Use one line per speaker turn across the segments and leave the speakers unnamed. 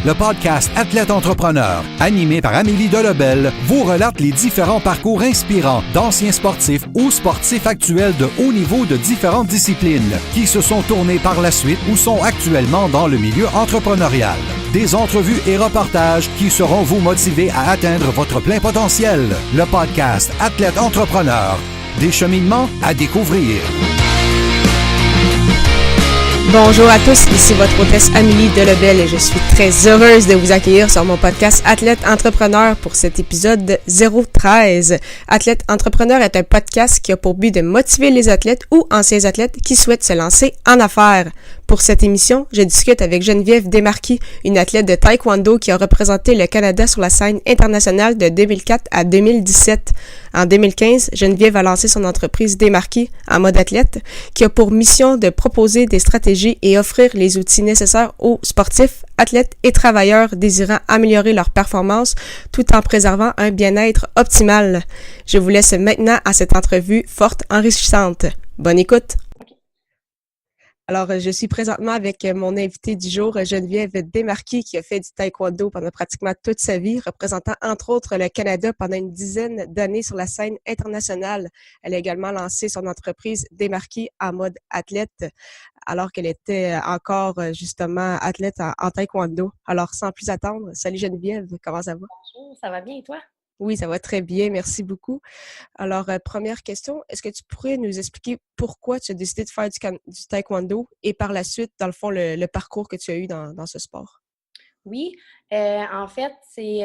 Le podcast Athlète Entrepreneur, animé par Amélie Delebel, vous relate les différents parcours inspirants d'anciens sportifs ou sportifs actuels de haut niveau de différentes disciplines qui se sont tournés par la suite ou sont actuellement dans le milieu entrepreneurial. Des entrevues et reportages qui sauront vous motiver à atteindre votre plein potentiel. Le podcast Athlète Entrepreneur, des cheminements à découvrir.
Bonjour à tous, ici votre hôtesse Amélie Delebel et je suis très heureuse de vous accueillir sur mon podcast Athlète Entrepreneur pour cet épisode 013. Athlète Entrepreneur est un podcast qui a pour but de motiver les athlètes ou anciens athlètes qui souhaitent se lancer en affaires. Pour cette émission, je discute avec Geneviève Desmarquis, une athlète de taekwondo qui a représenté le Canada sur la scène internationale de 2004 à 2017. En 2015, Geneviève a lancé son entreprise Desmarquis en mode athlète, qui a pour mission de proposer des stratégies et offrir les outils nécessaires aux sportifs, athlètes et travailleurs désirant améliorer leur performance tout en préservant un bien-être optimal. Je vous laisse maintenant à cette entrevue forte, enrichissante. Bonne écoute! Alors, je suis présentement avec mon invité du jour, Geneviève Desmarquis, qui a fait du taekwondo pendant pratiquement toute sa vie, représentant entre autres le Canada pendant une dizaine d'années sur la scène internationale. Elle a également lancé son entreprise Desmarquis en mode athlète, alors qu'elle était encore justement athlète en taekwondo. Alors, sans plus attendre, salut Geneviève, comment ça va?
Bonjour, ça va bien et toi?
Oui, ça va très bien, merci beaucoup. Alors, première question, est-ce que tu pourrais nous expliquer pourquoi tu as décidé de faire du taekwondo et par la suite, dans le fond, le parcours que tu as eu dans ce sport?
Oui, en fait, c'est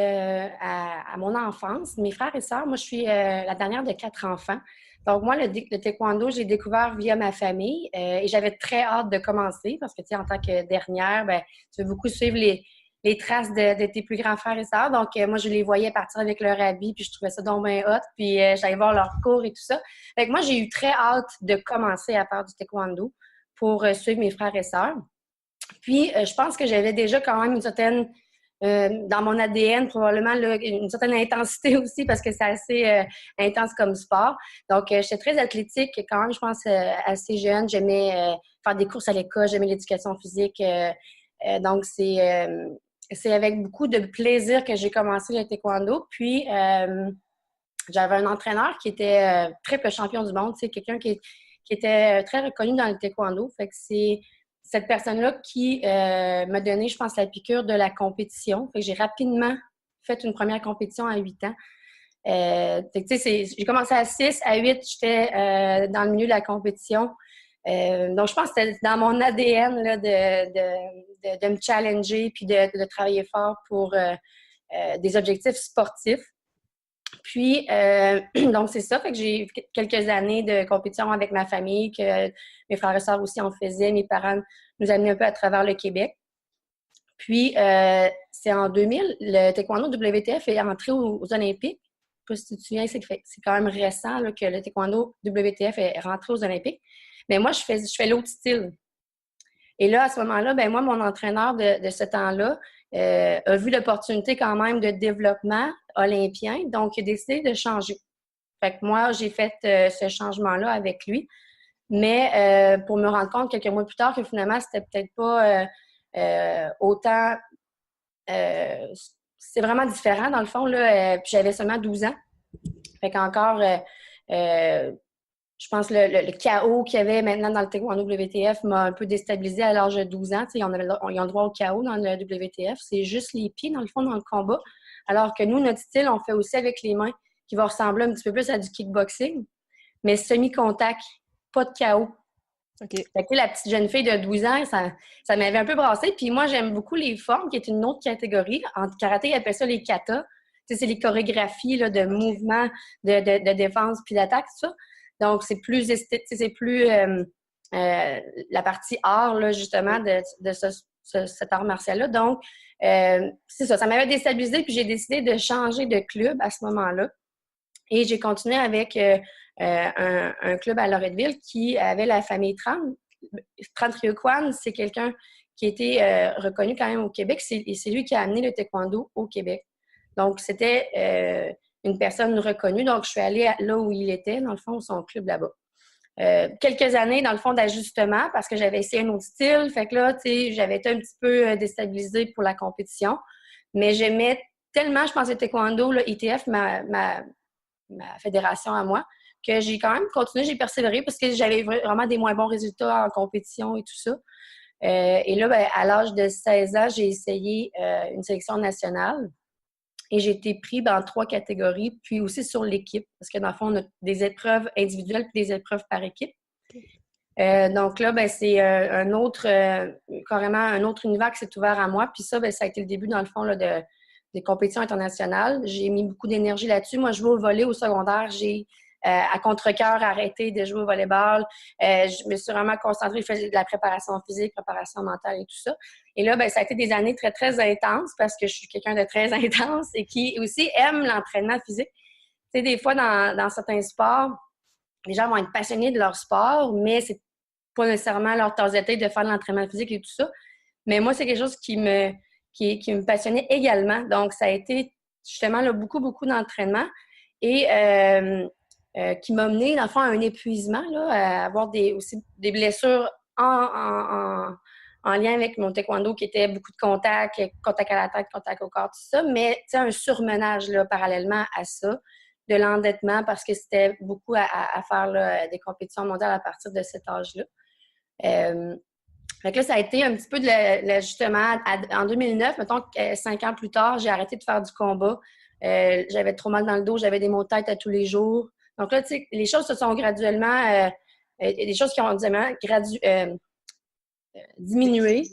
à mon enfance, mes frères et sœurs, moi je suis la dernière de 4 enfants. Donc moi, le taekwondo, j'ai découvert via ma famille et j'avais très hâte de commencer parce que, tu sais, en tant que dernière, ben, tu veux beaucoup suivre les traces de tes plus grands frères et sœurs. Donc, moi, je les voyais partir avec leur habit, puis je trouvais ça donc bien hot, puis j'allais voir leurs cours et tout ça. Fait que moi, j'ai eu très hâte de commencer à faire du taekwondo pour suivre mes frères et sœurs. Puis, je pense que j'avais déjà quand même une certaine, dans mon ADN, probablement, là, une certaine intensité aussi, parce que c'est assez intense comme sport. Donc, j'étais très athlétique quand même, je pense, assez jeune. J'aimais faire des courses à l'école, j'aimais l'éducation physique. Donc, c'est avec beaucoup de plaisir que j'ai commencé le taekwondo. Puis, j'avais un entraîneur qui était triple champion du monde, c'est quelqu'un qui était très reconnu dans le taekwondo. Fait que c'est cette personne-là qui m'a donné, je pense, la piqûre de la compétition. Fait que j'ai rapidement fait une première compétition à 8 ans. Fait que, tu sais, j'ai commencé à 6, à 8, j'étais dans le milieu de la compétition. Donc, je pense que c'était dans mon ADN là, de me challenger puis de travailler fort pour des objectifs sportifs. Puis, donc, c'est ça. Fait que j'ai eu quelques années de compétition avec ma famille, que mes frères et sœurs aussi en faisaient. Mes parents nous amenaient un peu à travers le Québec. Puis, c'est en 2000, le taekwondo WTF est entré aux Olympiques. Je ne sais pas si tu te souviens, c'est quand même récent là, que le taekwondo WTF est rentré aux Olympiques. Mais moi, je fais l'autre style. Et là, à ce moment-là, ben moi, mon entraîneur de ce temps-là a vu l'opportunité quand même de développement olympien, donc il a décidé de changer. Fait que moi, j'ai fait ce changement-là avec lui. Mais pour me rendre compte quelques mois plus tard que finalement, c'était peut-être pas autant... c'est vraiment différent, dans le fond. Là, puis j'avais seulement 12 ans. Fait qu'encore... je pense que le chaos qu'il y avait maintenant dans le taekwondo WTF m'a un peu déstabilisée à l'âge de 12 ans. Ils ont le droit au chaos dans le WTF. C'est juste les pieds, dans le fond, dans le combat. Alors que nous, notre style, on fait aussi avec les mains, qui va ressembler un petit peu plus à du kickboxing, mais semi-contact, pas de chaos.
Okay.
Fait que la petite jeune fille de 12 ans, ça m'avait un peu brassée. Puis moi, j'aime beaucoup les formes, qui est une autre catégorie. En karaté, ils appellent ça les katas. C'est les chorégraphies là, de mouvements, de défense puis d'attaque, tout ça. Donc, c'est plus esthétique, c'est plus la partie art, là, justement, de cet art martial-là. Donc, c'est ça. Ça m'avait déstabilisée, puis j'ai décidé de changer de club à ce moment-là. Et j'ai continué avec un club à Loretteville qui avait la famille Tran. Tran Ryukwan, c'est quelqu'un qui a été reconnu quand même au Québec. Et c'est lui qui a amené le taekwondo au Québec. Donc, c'était une personne reconnue. Donc, je suis allée là où il était, dans le fond, son club là-bas. quelques années, dans le fond, d'ajustement parce que j'avais essayé un autre style. Fait que là, tu sais, j'avais été un petit peu déstabilisée pour la compétition. Mais j'aimais tellement, je pense, le taekwondo, le ITF, ma fédération à moi, que j'ai quand même continué, j'ai persévéré parce que j'avais vraiment des moins bons résultats en compétition et tout ça. Et là, ben, à l'âge de 16 ans, j'ai essayé une sélection nationale et j'ai été pris dans 3 catégories, puis aussi sur l'équipe, parce que dans le fond, on a des épreuves individuelles puis des épreuves par équipe. Donc là, ben, c'est carrément un autre univers qui s'est ouvert à moi. Puis ça, ben, ça a été le début, dans le fond, là, des compétitions internationales. J'ai mis beaucoup d'énergie là-dessus. Moi, je jouais au volley au secondaire. J'ai, à contre-cœur, arrêté de jouer au volleyball. Je me suis vraiment concentrée. Je faisais de la préparation physique, préparation mentale et tout ça. Et là, ben, ça a été des années très, très intenses parce que je suis quelqu'un de très intense et qui aussi aime l'entraînement physique. Tu sais, des fois, dans certains sports, les gens vont être passionnés de leur sport, mais c'est pas nécessairement leur tasse de thé de faire de l'entraînement physique et tout ça. Mais moi, c'est quelque chose qui me passionnait également. Donc, ça a été justement là, beaucoup, beaucoup d'entraînement et qui m'a mené, dans le fond, à un épuisement, là, à avoir aussi des blessures en lien avec mon taekwondo qui était beaucoup de contact à la tête, contact au corps, tout ça. Mais, tu sais, un surmenage là, parallèlement à ça, de l'endettement parce que c'était beaucoup à faire là, des compétitions mondiales à partir de cet âge-là. Fait que là, ça a été un petit peu de l'ajustement. En 2009, mettons, 5 ans plus tard, j'ai arrêté de faire du combat. J'avais trop mal dans le dos, j'avais des maux de tête à tous les jours. Donc là, tu sais, les choses se sont graduellement... des choses qui ont diminué.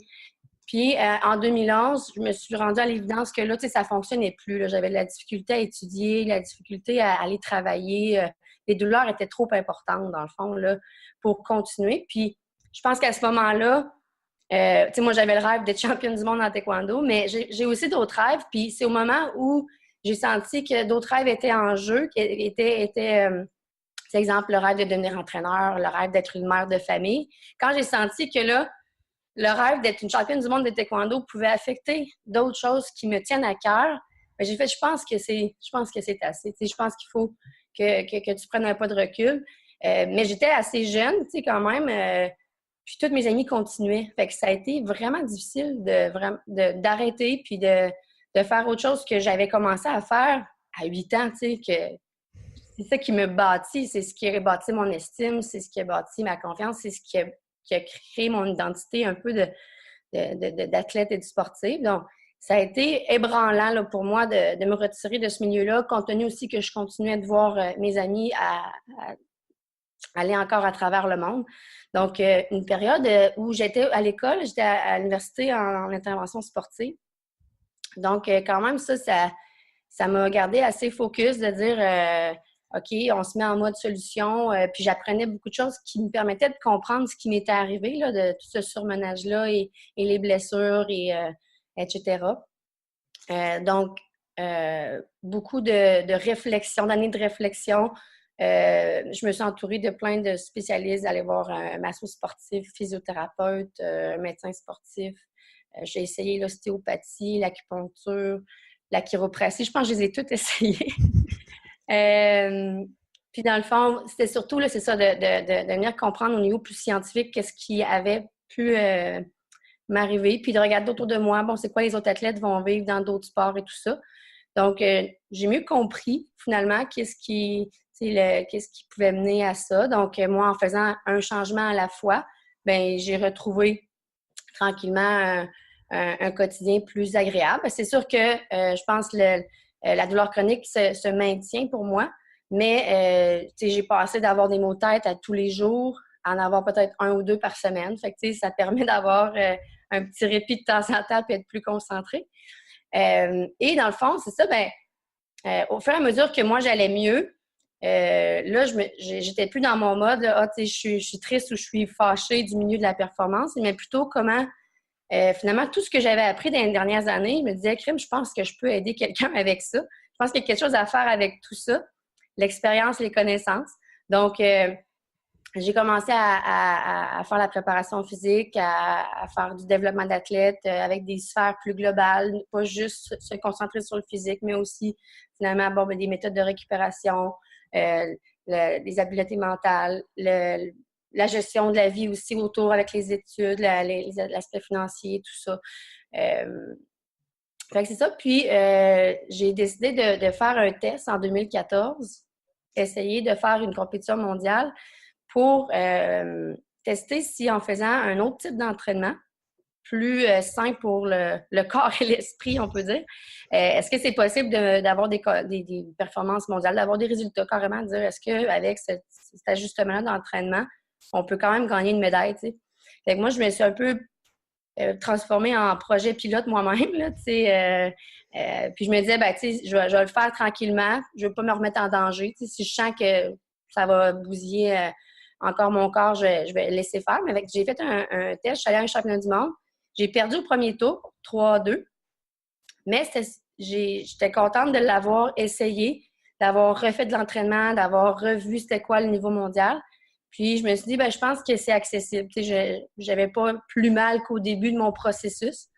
Puis, en 2011, je me suis rendue à l'évidence que là, tu sais, ça ne fonctionnait plus. Là. J'avais de la difficulté à étudier, la difficulté à aller travailler. Les douleurs étaient trop importantes, dans le fond, là, pour continuer. Puis, je pense qu'à ce moment-là, tu sais, moi, j'avais le rêve d'être championne du monde en taekwondo, mais j'ai aussi d'autres rêves. Puis, c'est au moment où j'ai senti que d'autres rêves étaient en jeu, c'est exemple, le rêve de devenir entraîneur, le rêve d'être une mère de famille. Quand j'ai senti que là, le rêve d'être une championne du monde de taekwondo pouvait affecter d'autres choses qui me tiennent à cœur, bien, j'ai fait, je pense que c'est assez. Tu sais, je pense qu'il faut que tu prennes un pas de recul. Mais j'étais assez jeune, tu sais, quand même. Puis toutes mes amies continuaient. Fait que ça a été vraiment difficile d'arrêter puis de faire autre chose que j'avais commencé à faire à 8 ans, tu sais, que c'est ça qui me bâtit, c'est ce qui a bâti mon estime, c'est ce qui a bâti ma confiance, c'est ce qui a créé mon identité un peu d'athlète et de sportive. Donc, ça a été ébranlant là, pour moi de me retirer de ce milieu-là, compte tenu aussi que je continuais de voir mes amis à aller encore à travers le monde. Donc, une période où j'étais à l'école, j'étais à l'université en intervention sportive. Donc, quand même, ça m'a gardé assez focus de dire OK, on se met en mode solution. Puis j'apprenais beaucoup de choses qui me permettaient de comprendre ce qui m'était arrivé, là, de tout ce surmenage-là et les blessures, etc. Donc, beaucoup de réflexion, d'années de réflexion. Je me suis entourée de plein de spécialistes, d'aller voir un masso sportif, physiothérapeute, un médecin sportif. J'ai essayé l'ostéopathie, l'acupuncture, la chiropratie. Je pense que je les ai toutes essayées. Puis dans le fond, c'était surtout, là, c'est ça, de venir comprendre au niveau plus scientifique qu'est-ce qui avait pu m'arriver, puis de regarder autour de moi, bon, c'est quoi les autres athlètes vont vivre dans d'autres sports et tout ça. Donc, j'ai mieux compris, finalement, qu'est-ce qui pouvait mener à ça. Donc, moi, en faisant un changement à la fois, bien, j'ai retrouvé tranquillement un quotidien plus agréable. C'est sûr que je pense que la douleur chronique se maintient pour moi, mais j'ai passé d'avoir des maux de tête à tous les jours à en avoir peut-être 1 ou 2 par semaine. Fait que, ça permet d'avoir un petit répit de temps en temps et être plus concentré. Et dans le fond, c'est ça, au fur et à mesure que moi, j'allais mieux, là, j'étais plus dans mon mode, là, je suis triste ou je suis fâchée du milieu de la performance, mais plutôt comment, finalement, tout ce que j'avais appris dans les dernières années, je me disais, crime, je pense que je peux aider quelqu'un avec ça. Je pense qu'il y a quelque chose à faire avec tout ça, l'expérience, les connaissances. Donc, j'ai commencé à faire la préparation physique, à faire du développement d'athlètes avec des sphères plus globales, pas juste se concentrer sur le physique, mais aussi, finalement, des méthodes de récupération, les habiletés mentales, la gestion de la vie aussi autour avec les études, l'aspect financier, tout ça. Fait que c'est ça. Puis, j'ai décidé de faire un test en 2014, essayer de faire une compétition mondiale pour tester si en faisant un autre type d'entraînement, plus sain pour le corps et l'esprit, on peut dire. Est-ce que c'est possible d'avoir des performances mondiales, d'avoir des résultats carrément, de dire est-ce qu'avec cet ajustement-là d'entraînement, on peut quand même gagner une médaille, tu sais? Fait que moi, je me suis un peu transformée en projet pilote moi-même, là, tu sais. Puis je me disais, ben, tu sais, je vais le faire tranquillement, je ne veux pas me remettre en danger. Tu sais, si je sens que ça va bousiller encore mon corps, je vais le laisser faire. Mais j'ai fait un test, je suis allée à un championnat du monde. J'ai perdu au premier tour, 3-2. Mais j'étais contente de l'avoir essayé, d'avoir refait de l'entraînement, d'avoir revu c'était quoi le niveau mondial. Puis je me suis dit, ben je pense que c'est accessible. Tu sais, j'avais pas plus mal qu'au début de mon processus.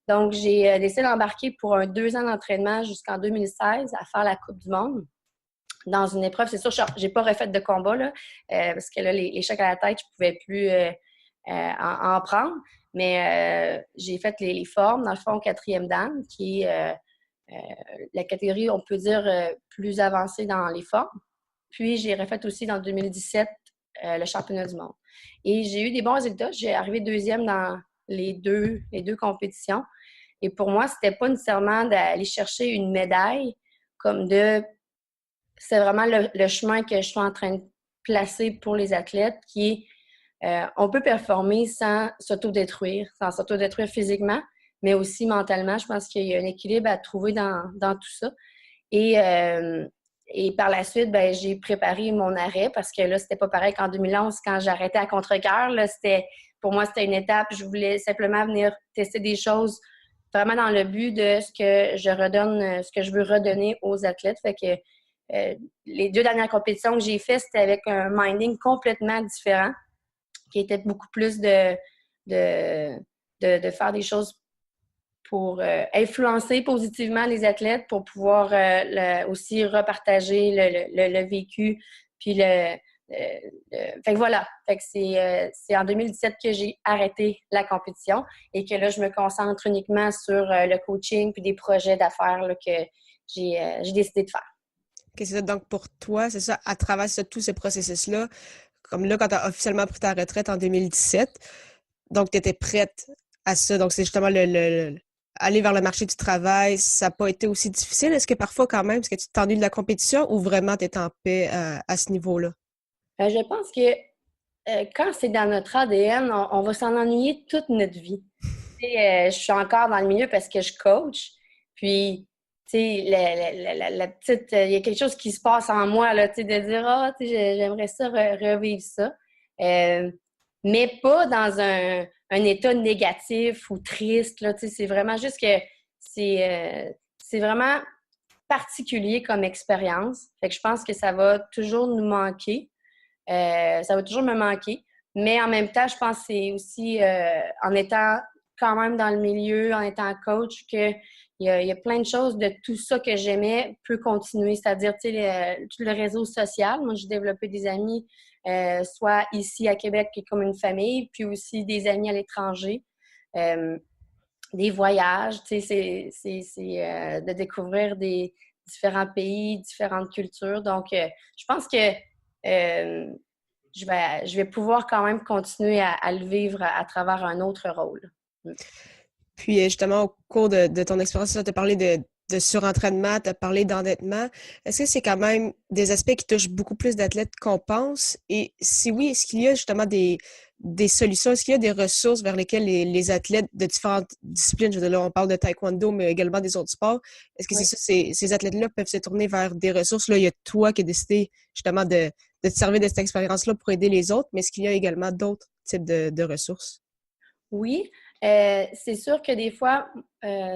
Donc, j'ai décidé d'embarquer pour un 2 ans d'entraînement jusqu'en 2016 à faire la Coupe du monde. Dans une épreuve, c'est sûr, j'ai pas refait de combat, là, parce que là, les chocs à la tête, je pouvais plus en prendre. Mais j'ai fait les formes, dans le fond, 4e dan, qui est la catégorie, on peut dire, plus avancée dans les formes. Puis, j'ai refait aussi dans 2017 le championnat du monde. Et j'ai eu des bons résultats. J'ai arrivé 2e dans les deux compétitions. Et pour moi, c'était pas nécessairement d'aller chercher une médaille c'est vraiment le chemin que je suis en train de placer pour les athlètes qui est on peut performer sans s'autodétruire physiquement, mais aussi mentalement. Je pense qu'il y a un équilibre à trouver dans tout ça. Et par la suite, ben, j'ai préparé mon arrêt parce que là, c'était pas pareil qu'en 2011 quand j'arrêtais à contre-cœur. Là, pour moi, c'était une étape. Je voulais simplement venir tester des choses vraiment dans le but de ce que je veux redonner aux athlètes. Fait que les 2 dernières compétitions que j'ai faites, c'était avec un minding complètement différent, qui était beaucoup plus de faire des choses pour influencer positivement les athlètes, pour pouvoir aussi repartager le vécu. Puis fait que voilà. Fait que c'est en 2017 que j'ai arrêté la compétition et que là, je me concentre uniquement sur le coaching puis des projets d'affaires là, que j'ai décidé de faire.
Okay, c'est ça. Donc, pour toi, c'est ça, à travers tous ces processus-là, comme là, quand tu as officiellement pris ta retraite en 2017, donc tu étais prête à ça. Donc, c'est justement aller vers le marché du travail, ça n'a pas été aussi difficile. Est-ce que parfois, quand même, est-ce que tu t'ennuies de la compétition ou vraiment tu es en paix à ce niveau-là?
Je pense que quand c'est dans notre ADN, on va s'en ennuyer toute notre vie. Je suis encore dans le milieu parce que je coach. Puis, tu sais, la petite, il y a quelque chose qui se passe en moi, là, tu sais, de dire, j'aimerais ça revivre ça. Mais pas dans un état négatif ou triste, là, tu sais, c'est vraiment juste que c'est vraiment particulier comme expérience. Fait que je pense que ça va toujours nous manquer. Ça va toujours me manquer. Mais en même temps, je pense que c'est aussi en étant quand même dans le milieu, en étant coach, qu'il y a plein de choses de tout ça que j'aimais peut continuer. C'est-à-dire, tu sais, tout le réseau social. Moi, j'ai développé des amis, soit ici à Québec, qui est comme une famille, puis aussi des amis à l'étranger. Des voyages, tu sais, c'est de découvrir des différents pays, différentes cultures. Donc, je pense que je vais pouvoir quand même continuer à le vivre à travers un autre rôle.
Puis justement, au cours de ton expérience, tu as parlé de surentraînement, tu as parlé d'endettement. Est-ce que c'est quand même des aspects qui touchent beaucoup plus d'athlètes qu'on pense? Et si oui, est-ce qu'il y a justement des solutions? Est-ce qu'il y a des ressources vers lesquelles les athlètes de différentes disciplines, je veux dire là, on parle de taekwondo, mais également des autres sports, est-ce que
Oui.
c'est ça, ces athlètes-là peuvent se tourner vers des ressources? Là, il y a toi qui as décidé justement de te servir de cette expérience-là pour aider les autres, mais est-ce qu'il y a également d'autres types de ressources?
Oui, c'est sûr que des fois,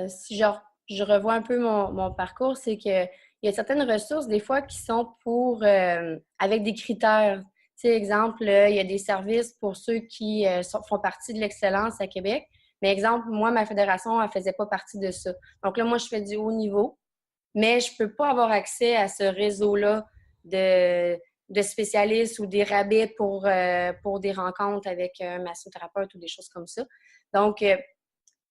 si je revois un peu mon parcours, c'est qu'il y a certaines ressources, des fois, qui sont pour avec des critères. Tu sais, exemple, il y a des services pour ceux qui font partie de l'excellence à Québec. Mais exemple, moi, ma fédération, elle ne faisait pas partie de ça. Donc là, moi, je fais du haut niveau, mais je ne peux pas avoir accès à ce réseau-là de spécialistes ou des rabais pour des rencontres avec un massothérapeute ou des choses comme ça. Donc,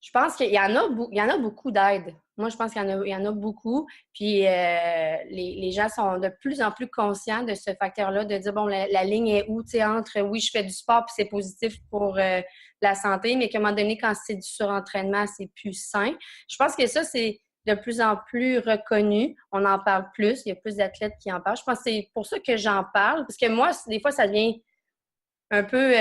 je pense qu'il y en a beaucoup d'aide. Moi, je pense qu'il y en a beaucoup. Puis, les gens sont de plus en plus conscients de ce facteur-là, de dire, bon, la ligne est où, tu sais, entre, oui, je fais du sport puis c'est positif pour la santé, mais qu'à un moment donné, quand c'est du surentraînement, c'est plus sain. Je pense que ça, c'est de plus en plus reconnu. On en parle plus. Il y a plus d'athlètes qui en parlent. Je pense que c'est pour ça que j'en parle. Parce que moi, des fois, ça devient un peu...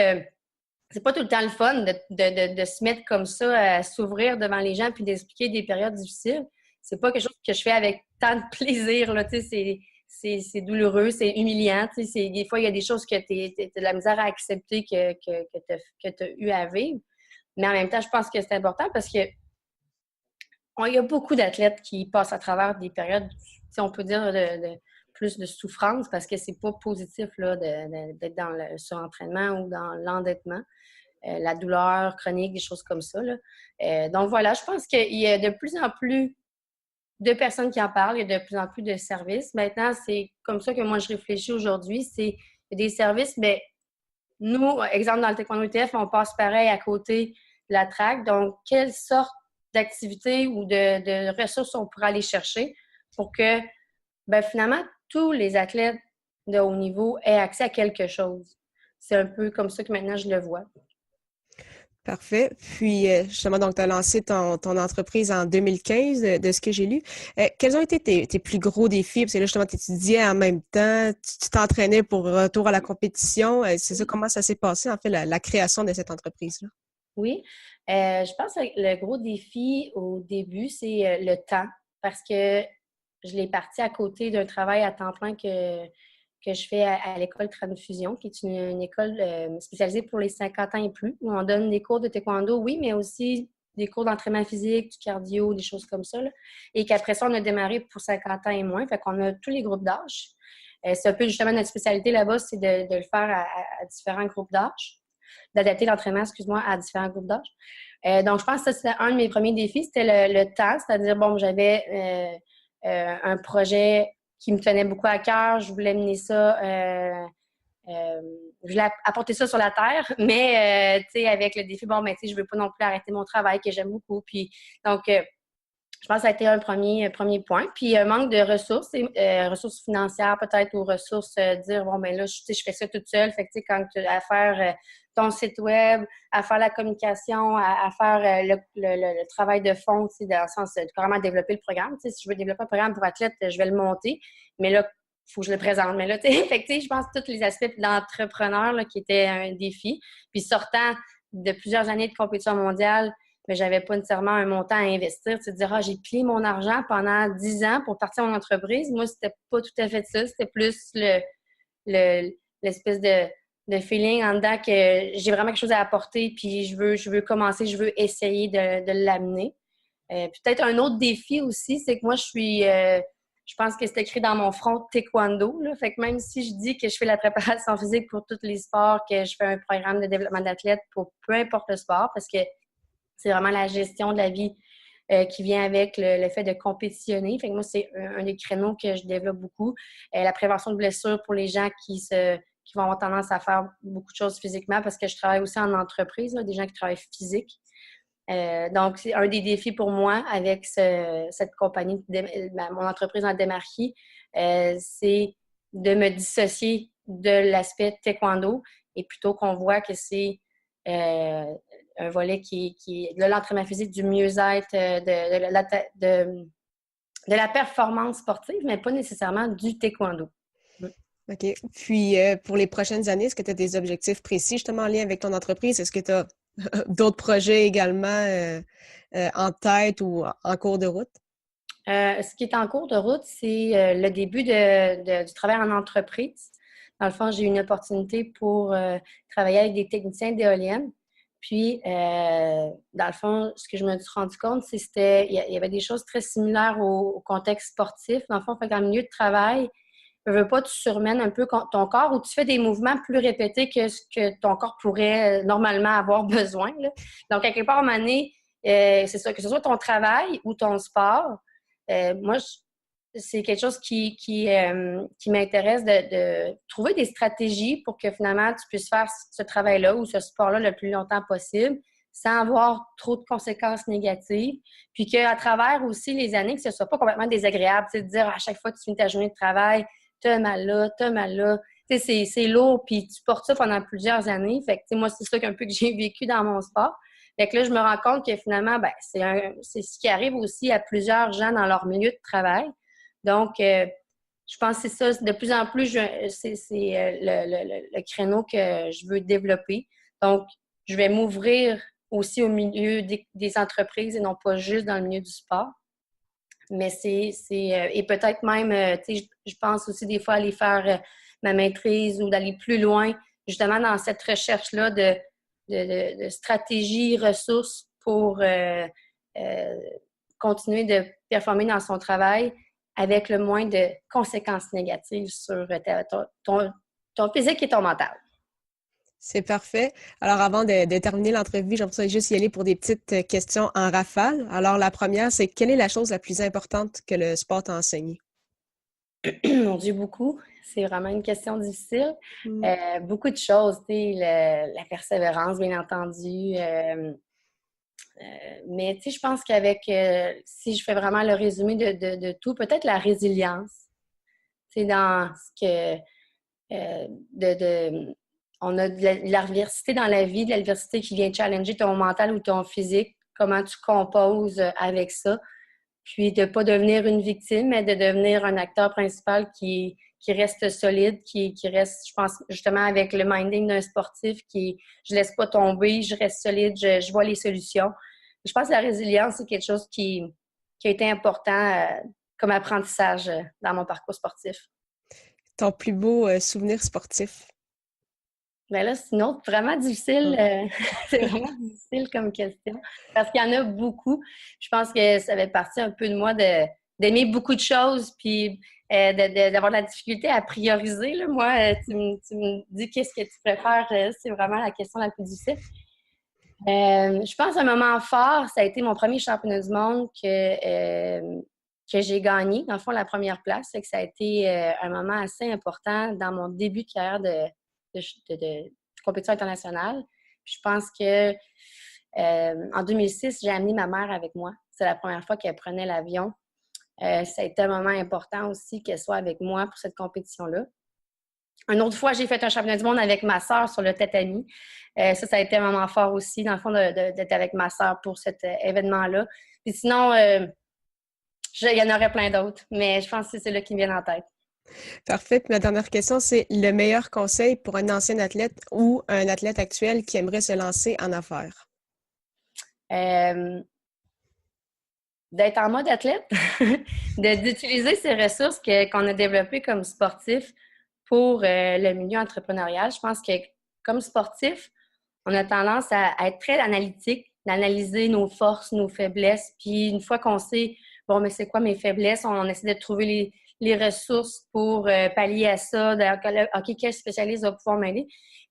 c'est pas tout le temps le fun de se mettre comme ça, à s'ouvrir devant les gens puis d'expliquer des périodes difficiles. C'est pas quelque chose que je fais avec tant de plaisir, là. Tu sais, c'est douloureux, c'est humiliant. Tu sais, des fois, il y a des choses que tu as de la misère à accepter que tu as eu à vivre. Mais en même temps, je pense que c'est important parce que il y a beaucoup d'athlètes qui passent à travers des périodes, si on peut dire, plus de souffrance parce que c'est pas positif là, d'être dans le surentraînement ou dans l'endettement, la douleur chronique, des choses comme ça. Là. Donc voilà, je pense qu'il y a de plus en plus de personnes qui en parlent, il y a de plus en plus de services. Maintenant, c'est comme ça que moi je réfléchis aujourd'hui, c'est des services, mais nous, exemple dans le taekwondo ETF, on passe pareil à côté de la track. Donc, quelle sorte d'activités ou de ressources on pourrait aller chercher pour que, finalement, tous les athlètes de haut niveau aient accès à quelque chose. C'est un peu comme ça que maintenant je le vois.
Parfait. Puis, justement, donc, tu as lancé ton entreprise en 2015, de ce que j'ai lu. Quels ont été tes plus gros défis? Parce que là, justement, tu étudiais en même temps, tu t'entraînais pour retour à la compétition. C'est ça, comment ça s'est passé, en fait, la création de cette entreprise-là?
Oui. Je pense que le gros défi au début, c'est le temps. Parce que je l'ai parti à côté d'un travail à temps plein que je fais à l'école Transfusion, qui est une école spécialisée pour les 50 ans et plus, où on donne des cours de taekwondo, oui, mais aussi des cours d'entraînement physique, du cardio, des choses comme ça. Là. Et qu'après ça, on a démarré pour 50 ans et moins. Fait qu'on a tous les groupes d'âge. C'est un peu justement notre spécialité là-bas, c'est de le faire à différents groupes d'âge, d'adapter l'entraînement, à différents groupes d'âge. Donc, je pense que ça, c'était un de mes premiers défis, c'était le temps, c'est-à-dire, bon, j'avais un projet qui me tenait beaucoup à cœur. Je voulais mener ça, je voulais apporter ça sur la terre, mais tu sais, avec le défi, bon, tu sais, je veux pas non plus arrêter mon travail que j'aime beaucoup. Puis, donc, je pense que ça a été un premier point. Puis, un manque de ressources, ressources financières peut-être ou ressources, dire, bon, là, je fais ça toute seule. Fait que, tu sais, quand tu as à faire ton site web, à faire la communication, à faire le travail de fond, tu sais, dans le sens de carrément développer le programme. Tu sais, si je veux développer un programme pour athlète, je vais le monter. Mais là, il faut que je le présente. Mais là, tu sais, fait que, tu sais, je pense que tous les aspects d'entrepreneur là, qui étaient un défi. Puis, sortant de plusieurs années de compétition mondiale, mais j'avais pas nécessairement un montant à investir. Tu sais, dire, j'ai plié mon argent pendant 10 ans pour partir mon entreprise. Moi, c'était pas tout à fait ça. C'était plus l'espèce de feeling en dedans que j'ai vraiment quelque chose à apporter puis je veux commencer, je veux essayer de l'amener. Peut-être un autre défi aussi, c'est que moi, je pense que c'est écrit dans mon front taekwondo. Là. Fait que même si je dis que je fais la préparation physique pour tous les sports, que je fais un programme de développement d'athlète pour peu importe le sport, parce que c'est vraiment la gestion de la vie qui vient avec le fait de compétitionner. Fait que moi, c'est un des créneaux que je développe beaucoup. La prévention de blessures pour les gens qui vont avoir tendance à faire beaucoup de choses physiquement parce que je travaille aussi en entreprise, là, des gens qui travaillent physique. Donc, c'est un des défis pour moi avec cette compagnie, mon entreprise en démarquis, c'est de me dissocier de l'aspect taekwondo et plutôt qu'on voit que c'est un volet qui est de l'entraînement physique, du mieux-être, de la performance sportive, mais pas nécessairement du taekwondo.
OK. Puis, pour les prochaines années, est-ce que tu as des objectifs précis justement en lien avec ton entreprise? Est-ce que tu as d'autres projets également en tête ou en cours de route?
Ce qui est en cours de route, c'est le début du travail en entreprise. Dans le fond, j'ai eu une opportunité pour travailler avec des techniciens d'éoliennes. Puis, dans le fond, ce que je me suis rendu compte, c'est qu'il y avait des choses très similaires au contexte sportif. Dans le fond, dans le milieu de travail, ne veux pas, tu surmènes un peu ton corps ou tu fais des mouvements plus répétés que ce que ton corps pourrait normalement avoir besoin. Là. Donc, à quelque part, à un moment donné, c'est ça, que ce soit ton travail ou ton sport, moi, c'est quelque chose qui m'intéresse de trouver des stratégies pour que finalement tu puisses faire ce travail-là ou ce sport-là le plus longtemps possible sans avoir trop de conséquences négatives. Puis qu'à travers aussi les années, que ce ne soit pas complètement désagréable. Tu sais, de dire à chaque fois que tu finis ta journée de travail, t'as mal là, t'as mal là. Tu sais, c'est lourd, puis tu portes ça pendant plusieurs années. Fait que, tu sais, moi, c'est ça un peu que j'ai vécu dans mon sport. Fait que là, je me rends compte que finalement, c'est ce qui arrive aussi à plusieurs gens dans leur milieu de travail. Donc, je pense que c'est ça. De plus en plus, c'est le créneau que je veux développer. Donc, je vais m'ouvrir aussi au milieu des entreprises et non pas juste dans le milieu du sport. Mais et peut-être même, tu sais, je pense aussi des fois aller faire ma maîtrise ou d'aller plus loin, justement dans cette recherche-là de stratégies, ressources pour continuer de performer dans son travail avec le moins de conséquences négatives sur ton physique et ton mental.
C'est parfait. Alors, avant de terminer l'entrevue, j'aimerais juste y aller pour des petites questions en rafale. Alors, la première, c'est quelle est la chose la plus importante que le sport t'a enseigné?
Mon Dieu, beaucoup. C'est vraiment une question difficile. Beaucoup de choses, tu sais, la persévérance, bien entendu. Mais tu sais, je pense qu'avec, si je fais vraiment le résumé de tout, peut-être la résilience. Tu sais, dans ce que... on a de l'adversité dans la vie, de l'adversité qui vient challenger ton mental ou ton physique, comment tu composes avec ça. Puis de ne pas devenir une victime, mais de devenir un acteur principal qui reste solide, qui reste, je pense, justement avec le minding d'un sportif, je laisse pas tomber, je reste solide, je vois les solutions. Je pense que la résilience, c'est quelque chose qui a été important comme apprentissage dans mon parcours sportif.
Ton plus beau souvenir sportif?
Bien là, c'est une autre vraiment difficile. C'est vraiment difficile comme question. Parce qu'il y en a beaucoup. Je pense que ça fait partie un peu de moi d'aimer beaucoup de choses puis d'avoir de la difficulté à prioriser. Là. Moi, tu me dis qu'est-ce que tu préfères. C'est vraiment la question la plus difficile. Je pense qu'un moment fort, ça a été mon premier championnat du monde que j'ai gagné. Dans le fond, la première place. C'est que ça a été un moment assez important dans mon début de carrière de compétition internationale. Puis je pense que en 2006, j'ai amené ma mère avec moi. C'est la première fois qu'elle prenait l'avion. Ça a été un moment important aussi qu'elle soit avec moi pour cette compétition-là. Une autre fois, j'ai fait un championnat du monde avec ma sœur sur le tatami. Ça a été un moment fort aussi, dans le fond, d'être avec ma sœur pour cet événement-là. Puis sinon, il y en aurait plein d'autres, mais je pense que c'est ceux-là qui me viennent en tête.
Parfait. Puis ma dernière question, c'est le meilleur conseil pour un ancien athlète ou un athlète actuel qui aimerait se lancer en affaires?
D'être en mode athlète, d'utiliser ces ressources qu'on a développées comme sportif pour le milieu entrepreneurial. Je pense que comme sportif, on a tendance à être très analytique, d'analyser nos forces, nos faiblesses. Puis une fois qu'on sait, bon, mais c'est quoi mes faiblesses, on essaie de trouver les ressources pour pallier à ça. OK, quel spécialiste va pouvoir m'aider?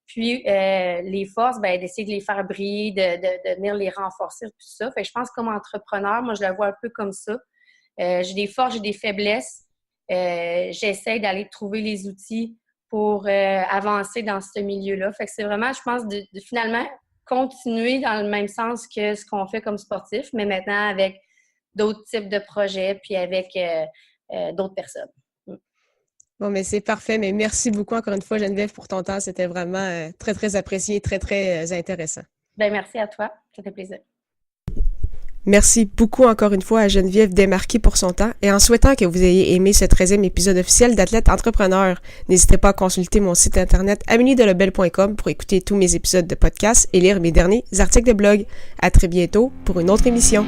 Puis, les forces, d'essayer de les faire briller, de venir les renforcer, tout ça. Fait que je pense que comme entrepreneur, moi, je la vois un peu comme ça. J'ai des forces, j'ai des faiblesses. J'essaie d'aller trouver les outils pour avancer dans ce milieu-là. Fait que c'est vraiment, je pense, de finalement continuer dans le même sens que ce qu'on fait comme sportif, mais maintenant avec d'autres types de projets puis avec d'autres personnes.
Bon, mais c'est parfait. Mais merci beaucoup encore une fois, Geneviève, pour ton temps. C'était vraiment très, très apprécié et très, très intéressant.
Merci à toi. Ça fait plaisir.
Merci beaucoup encore une fois à Geneviève Desmarquis pour son temps et en souhaitant que vous ayez aimé ce 13e épisode officiel d'Athlète Entrepreneur, n'hésitez pas à consulter mon site internet ameliedelobel.com pour écouter tous mes épisodes de podcast et lire mes derniers articles de blog. À très bientôt pour une autre émission.